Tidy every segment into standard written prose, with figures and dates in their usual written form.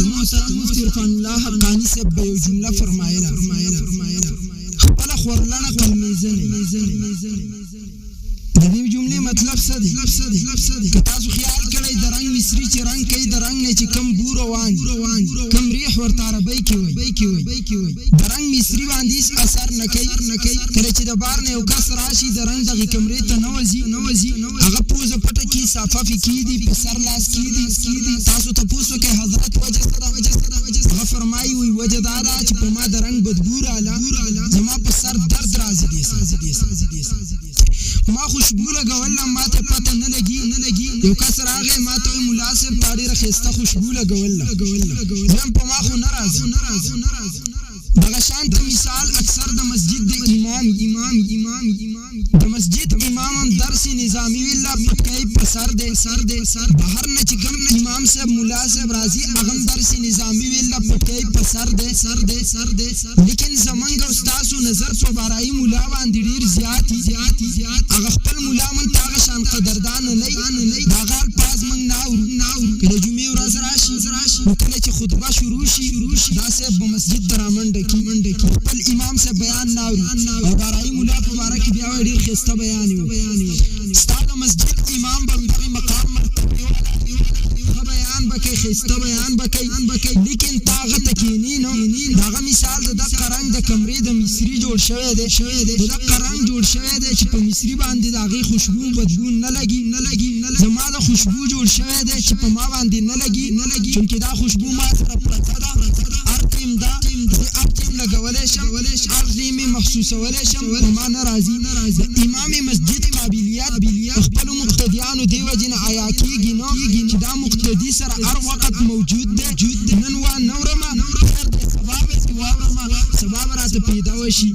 محترم مفتی عرفان الله حقانی سے به یو جمله فرمایله خپل خورلنه کلمیزنه د دې جملې مطلب څه دی که تاسو خیال کړئ د رنګ مصری چې رنګ کوي د رنګ نه چې کم بو روان کم ریح ورته عربی کې وي د رنګ مصری باندې اثر نه کوي کله چې د بار نه یو کس راشي د رنګ دغه کمرې ته نه وځي هغه پوزه پټه کې صافه فکی دی په سر لاس کې دی تاسو ته پوښتنه کوي حضرت وجه هغه فرمایي وي وجه دا ده چې په ما د رنګ بدبو رااله زما په سر درد راځي ما خوشبو لګوله ما ته پته نه لګي یو کس راغی ما ته ملا صاحب تا ډېره ښایسته خوشبو لګوله زم په ما خو نه راځي دغه شانت مثال اکثر د مسجد د امام د مسجد امام هم درس نظامی ویلا پټکای په سر بهر نه چې کوم امام صاحب ملا صاحب راځي هغه درس نظامی ویلا پټکای په سر لیکن زمونږ استادو نظر په بارای مولا باندې ډیر زیات هغه خپل مولا من تاغه شان قدردان نه هغه پاس من ناو کله جمعې ورځ راشي کله چې خطبه شروع شي دا صاحب په مسجد درامنډ کې خپل امام سے بیان ناوري او بارای مولا په باره کې بیا ډیر ښایسته بیان وي ستاسو مسجد امام باندې مقام مرتبه بیان بکې ښایسته بیان بکې لیکن تاغه تکینی نو داغه مثال د قرنګ د کمرې د مصری جوړ شوی دی د قرنګ جوړ شوی دی چې په مصری باندې داغه خوشبو بدبو نه لګي زما د خوشبو جوړ شوی دی چې په ما باندې نه لګي چونکه دا خوشبو ما سره پرته ده ارتیم دا ارتیم لګولې شم ارتیم محسوسه ولې شم ما ناراضي امام مسجد قابلیت خپل مقتدیانو دی وجنه آیا کیږي نو چې دا مقتدی سره هر وخت موجود دی نن و نورما سبب راته پیدا وشي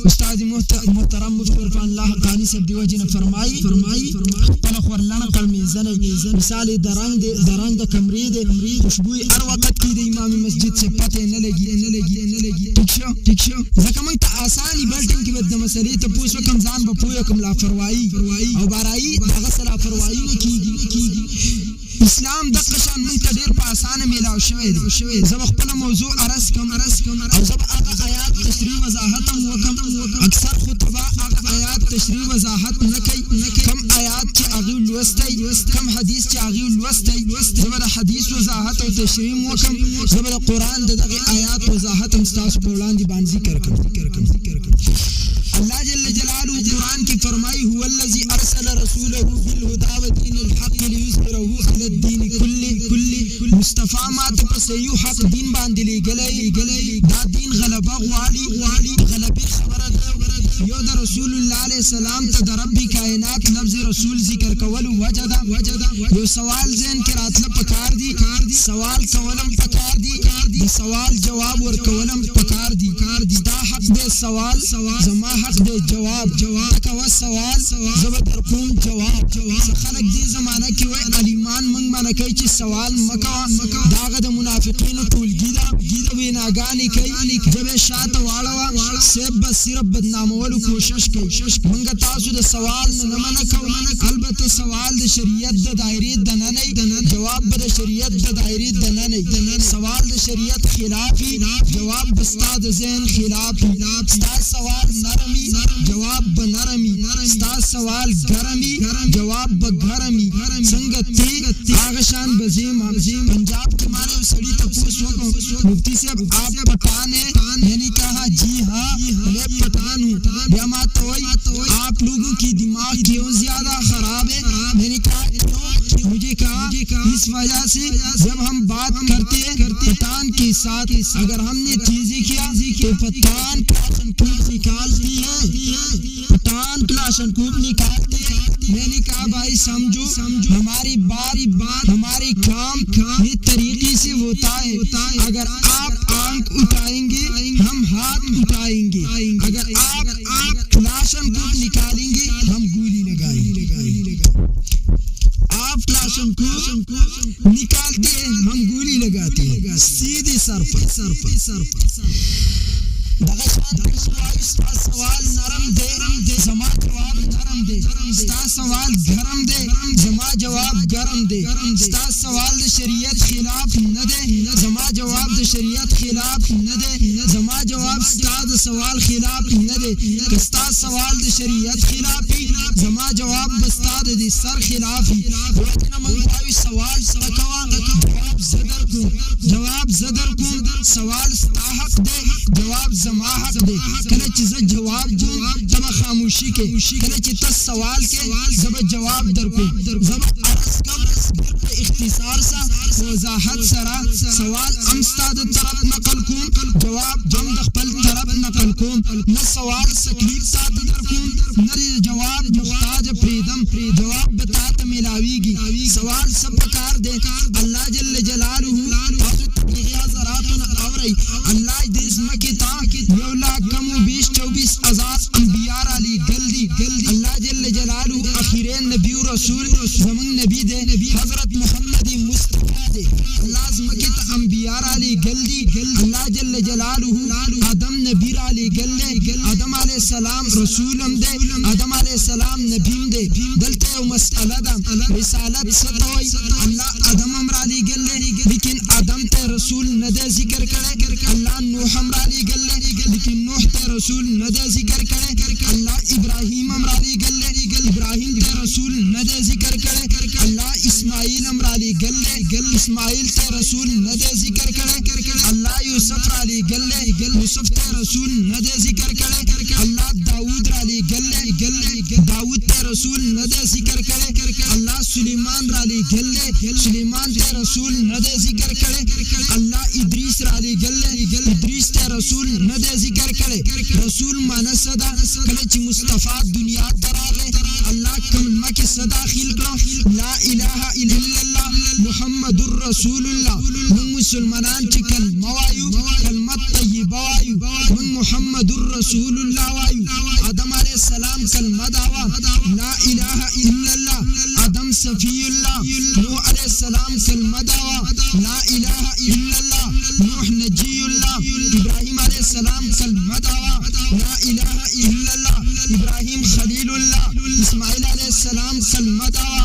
استاد محترم مفتی عرفان الله حقانی صاحب دی وجنه فرمایي خپل خورلنه کلمیزنه مثال د رنګ د کمرې د خوشبو هر وخت کې د امام مسجد سے پته نه لګي ٹھیک شو ځکه موږ ته آسانی بلټینګ کې د مسلې ته پوښتنه کم ځان به پوهه کوم لاپروايي او بارایي هغه سره لاپروايي نه کیږي اسلام د قشان موږ ته ډیر په اسانه میلاو شوی دی زه خپل موضوع عرض کوم او زه هغه آیات تشریح وضاحت وکم اکثر خطبه هغه آیات تشریح وضاحت نه کوي کم آیات چې هغه لوستي کم حدیث چې هغه لوستي زه د حدیث وضاحت او تشریح وکم زه د قران دغه آیات وضاحت هم تاسو په وړاندې باندې ذکر کوم الله جل جلاله قرآن کی فرمائی هو الذی ارسل رسوله بالهدى ودین الحق لیظهره علی الدین کله مصطفی ما ته په صحیح حق دین باندې لګلې دا دین غلبه غواړي غلبه خبره یو د رسول الله علیه السلام ته د رب کائنات لفظ رسول ذکر کول وجدا یو سوال ذهن کې راتله پکار دي سوال کولم پکار دي سوال جواب ورکولم پکار دي دا حق دې سوال زما حق دې جواب تکوا سوال زما در کوم جواب خلک دې زمانہ کې وای علیمان موږ باندې کوي چې سوال مکا داغه د منافقینو ټولګی دا ویناګانی کوي جب شاته واړه سب صرف بدنامولو کوشش کوي موږ تاسو د سوال نه منع کوو البته سوال د شریعت د دایره د نه جواب د شریعت د دایره د نه سوال د شریعت خلافی جواب بستا د ذهن خلافی ستا سوال نرمی جواب بنرمی ستا سوال گرمی جواب بگرمی څنګه تی هغه شان بزیما پنجاب کې ماره سړی ته پوښتنه مفتی صاحب آپ پٹھان ہیں یعنی کہا جی ہاں میں پٹھان ہوں یا ماتوئی آپ لوگوں کی دماغ کیوں زیادہ خراب ہے میں نے کہا مجھے کہا اس وجہ سے جب ہم بات کرتے ہیں پٹھان کے ساتھ اگر ہم نے چیزیں کیا تو پٹھان کلاشن کوپ نکالتی ہے میں نے کہا بھائی سمجھو ہماری بات ہماری کام یہ طریقے سے ہوتا ہے اگر آپ آنکھ اٹھائیں گے ہم ہاتھ اٹھائیں گے اگر آپ کلاشن کوپ نکالیں گے ہم گولی لگائیں گے آپ کلاشن کوپ نکالتے ہیں ہم گولی لگاتے ہیں سیدھے سر پر دغه شان وایو ستا سوال نرم دی زما جواب نرم دی ستا سوال گرم دی زما جواب گرم دی ستا سوال د شریعت خلاف نه دی زما جواب د شریعت خلاف نه دی زما جواب ستا د سوال خلاف نه دی که ستا سوال د شریعت خلافي زما جواب بستا د سر خلافي وجنه من وایو سوال سکوا جواب زدر کوم سوال ستا حق دی جواب زما حق دی کله چې زه جواب کوم تم خاموشي کې کله چې تاسو سوال کې زب جواب درکو زب عرض کوم په اختصار سره وضاحت سره سوال امستاد طرف نقل کوم جواب هم د خپل طرف نقل کوم نه سوال تکلیف ساته درکوم نه جواب محتاج پریدم جواب بتا ته ملاویږي سوال سب کار دی الله جل جلاله تاسو تبلیغ زراتون اوري الله دې اسمکه تا یو لا کم 20-24 انبیاء علی گلدی الله جل جلاله اخیرین نبی و رسول زمون نبی دی حضرت محمد مصطفی دی الله اسمکه تا انبیاء علی گلدی الله جل جلاله آدم نبی علی گلدی آدم علیہ السلام رسولم دی آدم علیہ السلام نبیم دی دلته یو مسئله ده رسالت ستوي الله آدم امر علی گلدی لیکن آدم ته رسول نه دی ذکر کړي الله نوح امر علی گلدی لیکن نوح ته رسول نه دی ذکر کړي الله ابراهیم امر علی گلدی ابراهیم ته رسول نه دی ذکر کړي الله اسماعیل امر علی گلدی اسماعیل ته رسول نه دی ذکر کړي الله یوسف علی گلدی یوسف ته رسول نه دی ذکر کړي الله داوود علی گلدی داوود ته رسول نه دی ذکر کړي الله سلیمان علی گلدی سلیمان ته رسول نه دی ذکر کړي الله ادریس علی گلدی ادریس ته رسول نه دی ذکر کړي رسول معنی صدا کله چې مصطفی دنیا دراغه الله کلمه کې صدا خیل کړو لا اله الا الله محمد رسول الله من مسلمانان چې کلمه وایو کلمه طیبه وایو من محمد رسول الله وایو آدم علیہ السلام کلمه داوا لا اله الا الله آدم صفی الله نوح علیہ السلام کلمه داوا لا اله الا الله نوح نجی الله ابراهیم علیہ السلام کلمه داوا لا اله الا الله ابراهیم خلیل الله اسماعیل علیہ السلام کلمه داوا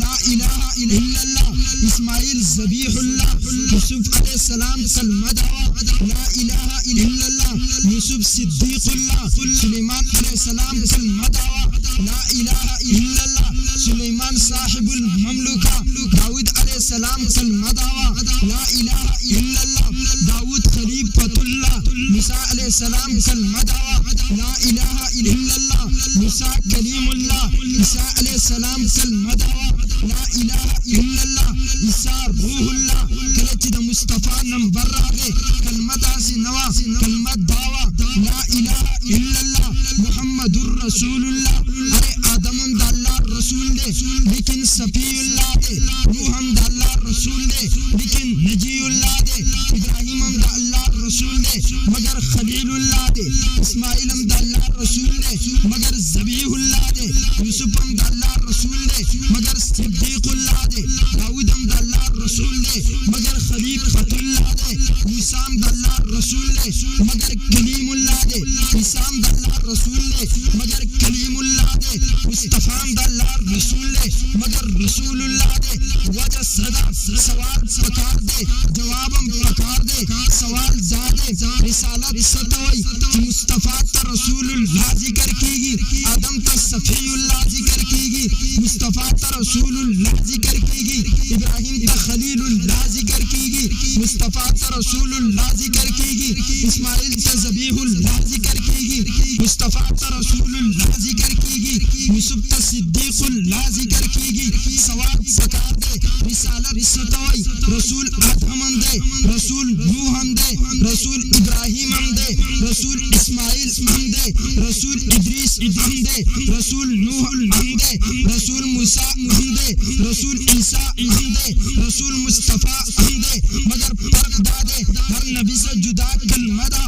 لا اله الا الله اسماعیل ذبیح الله یوسف علیہ السلام کلمه داوا لا اله الا الله یوسف صدیق الله سلیمان علیہ السلام کلمه داوا لا اله الا الله سلیمان صاحب المملکه داود علیہ السلام کلمه داوا لا اله الا الله داود خلیفۃ الله موسی علیہ السلام کلمه داوا لا اله الا الله موسی کلیم الله عیسی علیہ السلام کلمه داوا لا اله الا الله عیسی روح الله کله چې د مصطفی نمبر راغی کلمه داسې نوا کلمه داوا لا اله الا الله محمد رسول الله اره آدم هم د الله رسول دی لیکن صفی الله دی نوح هم د الله رسول دی لیکن نجی الله دی ابراهیم هم د الله رسول دی مگر خلیل الله دی اسماعیل هم د الله رسول دی مگر ذبیح الله دی یوسف هم د الله رسول دی مگر صدیق الله دی داود هم د الله رسول دی مگر خلیفۃ الله دی موسی هم د الله رسول دی مگر کلیم الله دی عیسی هم د الله رسول دی مگر کلیم الله دی مصطفی هم د الله رسول دی مگر رسول الله دی وجه صدا سوال پکار دی جواب هم پکار دی سوال زاده رسالت ستوي چې مصطفی ته رسول الله ذکر کیږي آدم ته صفی الله ذکر کیږي مصطفی ته رسول الله ذکر کیږي ابراهیم ته خلیل الله ذکر کیږي مصطفی ته رسول الله ذکر کیږي اسماعیل ته ذبیح الله ذکر کیږي مصطفی ته رسول الله ذکر کیږي یوسف ته صدیق الله ذکر کیږي سوال پکار دی رسالت ستوي رسول آدم هم دی رسول نوح هم دی رسول ابراهیم هم دی رسول اسماعیل هم دی رسول ادریس هم دی رسول نوح هم دی رسول موسی هم دی رسول عیسی هم دی رسول مصطفی هم دی مگر فرق دا دی هر نبی سے جدا کلمه دا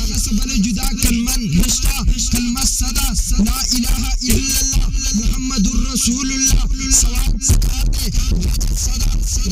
هغه څه بل جدا کلمه نشته کلمه صدا لا اله الا الله محمد رسول الله سوال پکار دی صدا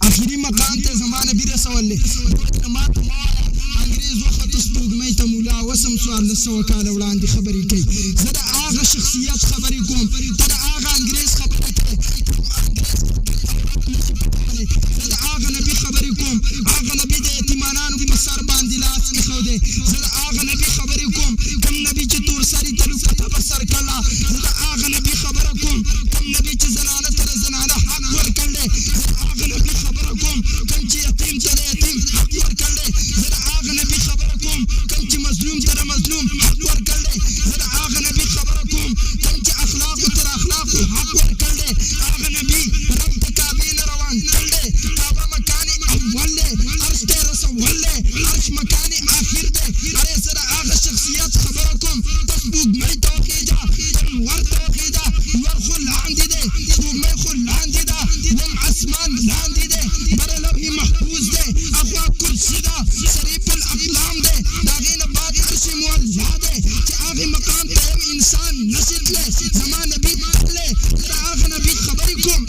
آخری مقام ته زمانه بیر رسولې ما ته انګريز وخت سپوږمۍ ته مولا وسم سوال لسو کال وړاندې خبرې کوي زه د هغه شخصیت خبرې کوم ته د هغه انګريز خبرې کوي زه د هغه نبی خبرې کوم هغه نبی د یتیمانانو په سر باندې لاس ایښودی زه د هغه نبی خبرې کوم کوم نبی چې تور سري تلو کته په سر کړله زه د هغه نبی خبره کوم کوم نبی چې زنانه ته د زنانه حق ورکړلی زه د هغه نبی خبره کوم کوم چې یتیم ته د یتیم حق ورکړلی زه د هغه نبی خبره کوم کوم چې مظلوم ته د مظلوم حق ورکړلی زه د هغه نبی خبره کوم کوم چې اخلاقو ته د اخلاقو حق ورکړلی هغه نبی رب د کعبې نه روان کړلی کعبه مکان اول دی عرش ته رسولی عرش مکان آخر دی ارې زه د هغه شخصیت خبره کوم ته سپوږمۍ ته وخېږه ور ته وخېږه لور خو لاندې دی سپوږمۍ خو لاندې ده وم اسمان لاندې دی بره لوحې محفوظ دی اخوا کرسي ده شریف الاقلام دی د هغې نه بعد عرش مولا دی چې هغې مقام ته یو انسان نشي تللی زما نبي تللی زه د هغه نبي خبرې کوم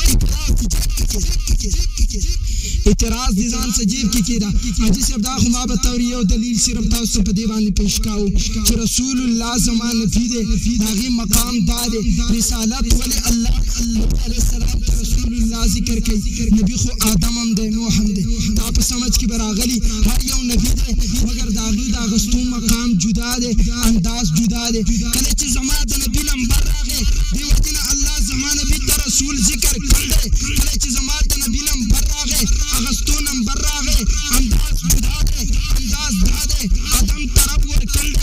اعتراض دي ځان څه جیب کې کېده حاجي صاحب دا خو ما به تورې یو دلیل صرف تاسو په دې باندې پیش کوو چې رسول الله زما نبي دی د هغې مقام دا دی رسالت ولې الله علیه السلام ته رسول الله ذکر کوي نبي خو آدم هم دی نوح هم دی دا په سمجھ کې به راغلي هر یو نبي دی مګر د هغې د اغوستو مقام جدا دی انداز جدا دی کله چې زما د نبي نمبر راغی دې وجې نه الله زما نبي ته رسول ذکر کړی کله چې زما د نبي نمبر راغی اغوستو نمبر راغی انداز جدا دی انداز دا دی آدم طرف ورکړی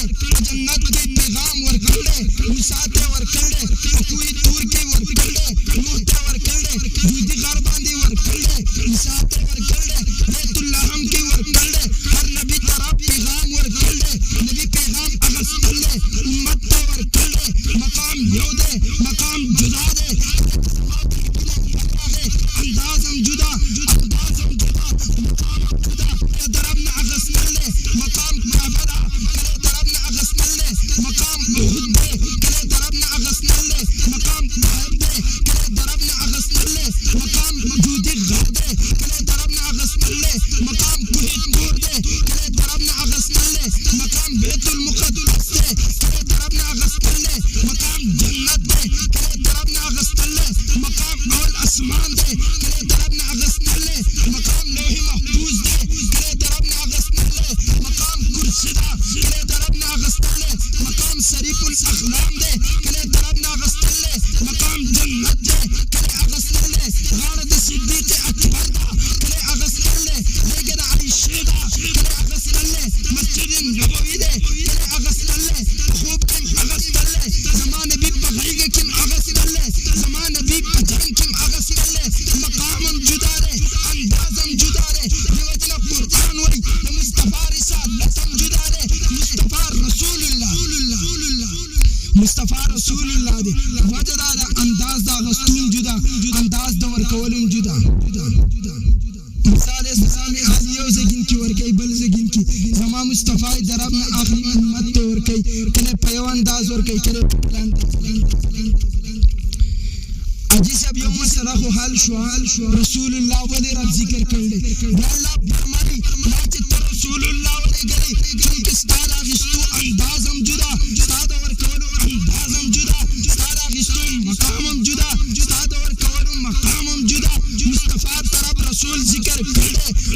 جنت کې پیغام ورکړی موسی ته ورکړی کوی تور کې ورکړی نوح ته ورکړی دودي غر باندې ورکړی عیسی ته ورکړی بیت الله هم کې ورکړی هر نبی طرف پیغام ورکړی نبی پیغام اغوستلی امت ته ورکړی مقام یو دی مقام جدا دی انداز هم جدا انداز هم جدا مقام هم جدا کله طرف نه اغوستلی مقام کعبه ده کله طرف نه اغوستلی مقام احد دی کله طرف نه اغوستلی مقام طائف دی کله طرف نه اغوستلی مقام جودي غر دی کله طرف نه اغوستلی مقام کوه طور دی کله طرف نه اغوستلی مقام بیت المقدس دی کله طرف نه اغوستلی مقام جنت دی کله طرف نه اغوستلی مقام اول اسمان دی کله طرف نه اغوستلی مقام لوح محفوظ دی کله طرف نه اغوستلی مقام کرسي ده کله طرف نه اغوستلی مقام شریف الاقلام دی کله طرف نه اغوستلی مقام جنت دی کله اغوستلی غاړه د صدیق اکبر ده کله اغوستلی لیږه د عایشې ده کله اغوستلی مسجد نبوي دی کله اغوستلی خوب کې اغوستلی زما نبي په غېږه کې اغوستلی زما نبي په جنګ کې اغوستلی مقام هم جدا دی انداز هم جدا دی دې وجې نه قرآن وایي د مصطفی رسالت هم جدا دی مصطفی رسول الله مصطفی رسول الله دی وجه دا ده انداز د اغوستون جدا انداز د ورکولو هم جدا مثال اسلام یو زګین کې ورکوي بل زګین کې زما مصطفی د رب نه اخلي امت ته ورکوي کله په یو انداز ورکوي کله حاجي صاحب یو مسله خو حل شو رسول الله ولې رب ذکر کړلی بیا الله فرمایي ما چې ته رسول الله ولېږلی چونکې ستا د اخیستو انداز هم جدا ستا د ورکولو انداز هم جدا ستا د اخیستو مقام هم جدا ستا د ورکولو مقام هم جدا مصطفی طرف رسول ذکر کړی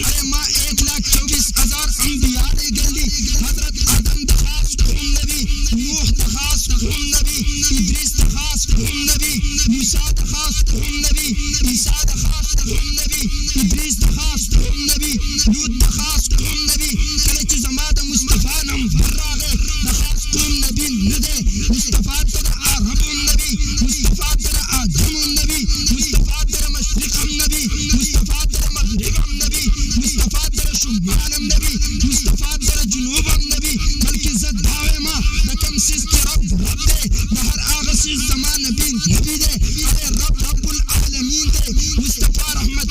ارے ما 1,24,000 انبیاء لېږلي حضرت آدم د خاص قوم نبی نوح د خاص قوم نبی ادریس د خاص قوم نبی موسی د خاص قوم نبی عیسی د خاص قوم نبی ادریس د خاص قوم نبی لوط د خاص قوم نبی کله چې زما د مصطفی نمبر راغی د خاص قوم نبی نه دی مصطفی ته د عربو نبی مصطفی ته د آدم نبی مصطفی ته د مشرق هم نبی مصطفی ته د مغرب هم نبی مصطفی ته د شمال هم نبی مصطفی ته د جنوب هم نبی بلکې زه دا وایم د کوم څیز کې رب دی د هر هغه څیز زما نبی دی ارے رب العالمین دی مصطفی رحمت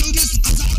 1,24,000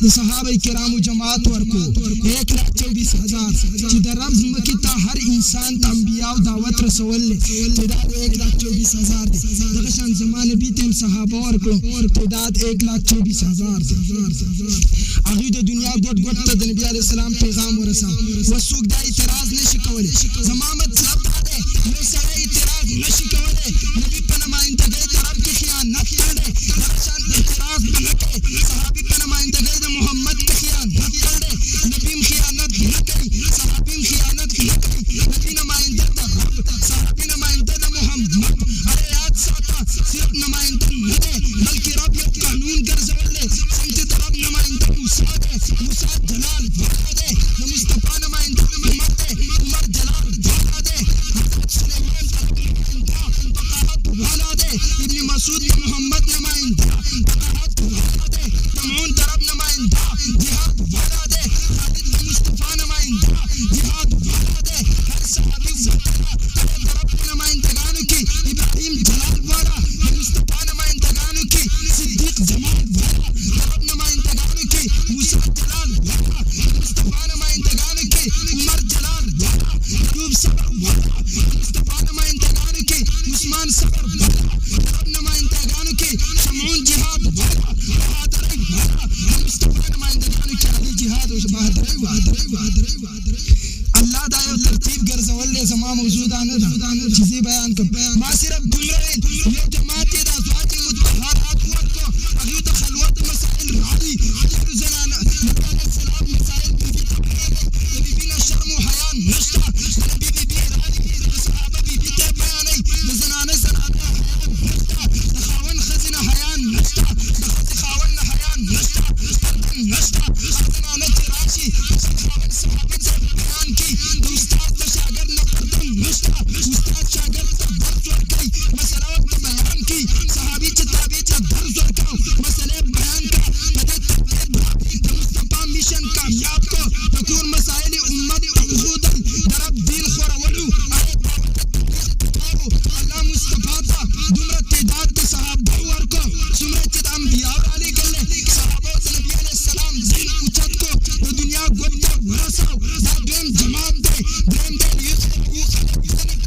ته صحابه کرامو جماعت ورکو 1,24,000 چې د رب ځمکې ته هر انسان ته انبیاء دعوت رسول تعداد 1,24,000 دی دغه شان زمان نبی ته صحابه ورکو تعداد 1,24,000 هغه د دنیا ګډ ته د نبی علی السلام پیغام ورساو وسوک دا اعتراض نشي کولای زما مطلب دا دی یو سره اعتراض نشي کولای نبی په نمائندګۍ طرف کې خیانت کړي دغه شان اعتراض نه کوي صحابي په نمائندګۍ د محمد کې خیانت کړي نبی خیانت نه کوي صحابي خیانت نه کوي نبی نمائنده د رب صحابي نمائنده د محمد اره یاد ساته صرف نمائنده نه دی بلکې رب یو قانون ګرځولې څنګه د رب نمائنده موسی جلال والا دی د مصطفی نمائنده عمر دی عمر جلال والا دی سلیمان فقاهت والا دی ابن مسعود محمد نمائنده فقاهت والا دی تمون طرف نمائنده جهاد والا دی خالد مصطفی نمائنده جهاد والا دی هر صحابي طرف نمائندگانو کی ابراہیم جلال والا مصطفی نمائندگانو کی صدیق جمال والا طرف نمائندگانو کی موسی جلال والا مصطفی نمائندگانو کی عمر جلال والا ایوب صبر والا مصطفی نمائندگانو کی عثمان صبر والا طرف نمائندگانو کی شمعون جہاد والا بہادری والا مصطفی نمائندگانو کی علی جہاد و بہادری الله دا یو ترتیب ګرځولې زما موضوع دا نه ده چې زه بیان کوم ما صرف دومره یو جماعت د ازواج مطهرات ورکو هغه د خلوت مسائل راځي د زنانه نبی اسلام مسائل په دې ته بیبي نه شرم او حیا نشته د بیبي راځي د صحابه بیبي ته بیانې د زنانه حیا نشته د خاون خزینه حیا نشته د خاون حیا نشته نشته زنانه چې راشي خاون صحابه بیان کی د استاد د شاګرد نه پردم نشته استاد شاګرد ته درس ورکوي مسله ورته بیان کی صحابي چې تابع ته درس ورکاو مسله بیان کړه په دې ترتیب د مصطفی میشن کامیاب کو د کور مسائل امت خودل درب دین خورولو الله مصطفی ته دومره تعداد د صحابه ورکو څومره چې د انبیاء علی ګل صحابه د نبی علی السلام دین اوچت کو د دنیا ګوت ورساو دا دویم جماعت دی دریم دی یو خلک